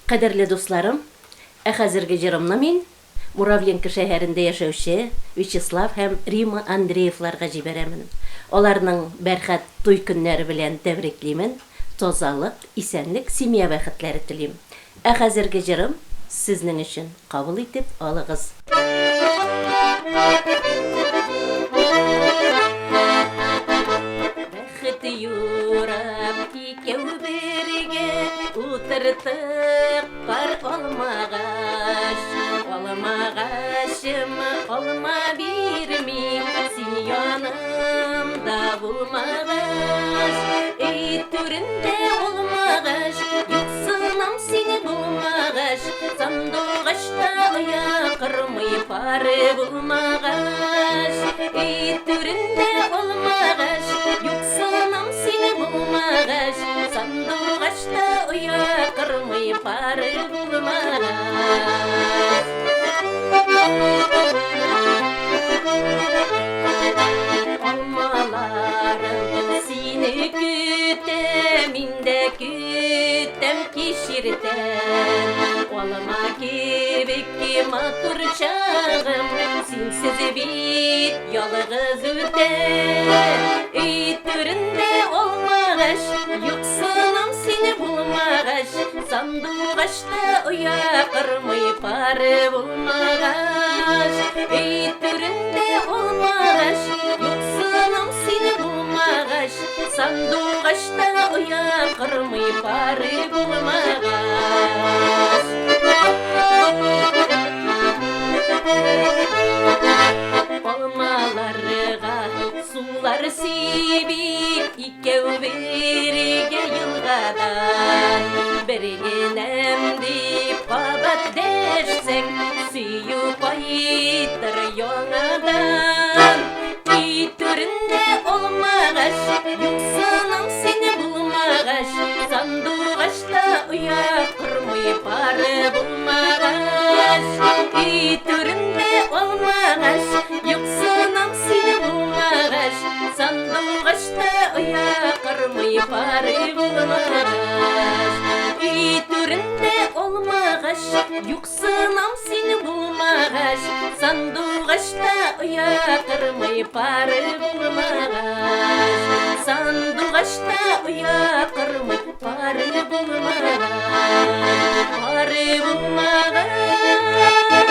Қадірлі достарым, әхәзіргі жырымны мен Муравленко шәһәрендә яшәүче Вячеслав һәм Рима Андреевларга җибәрәмен. Аларның бәрхәт туй көннәре белән тәбриклимен. Тозалык, исәнлек, семья бәхетләре телим. Әхәзіргі жырым сезнең өчен кабул итеп алыгыз. Бәхет юрап икәү бергә утыртып бар алмагач, алмагачым алма бирми, син янымда булмагач, эй түрендә булмагач, юксынам сине булмагач, сандугачта аякырмый пары булмагач, эй түрендә булмагач, юксынам сине булмагач, сандугачта аякырмый пары булмагач. Алмаларым сине көтәм, инде көтәм кичиртәм. Алма кебек матур чагым, синсез бит ялгыз үтәм. Эй түрендә алмагач, юксынам сине булмагач, сандугачта аякырмый пары булмагач. Эй түрендә алмагач, юксынам сине булмагач, сандугачта аякырмый пары булмагач. Алмаларга сулар сибип, икәү бергә елгадан, бергенәм дип кабат дәшсәң, сөю кайтыр яңадан. Эй түрендә алмагач, юксынам сине булмагач, сандугачта аякырмый пары булмагач. Эй түрендә алмагач, юксынам сине булмагач, сандугачта аякырмый пары булмагач. Эй түрендә алмагач, юксынам сине булмагач, сандугачта аякырмый пары булмагач, сандугачта аякырмый пары булмагач, пары булмагач.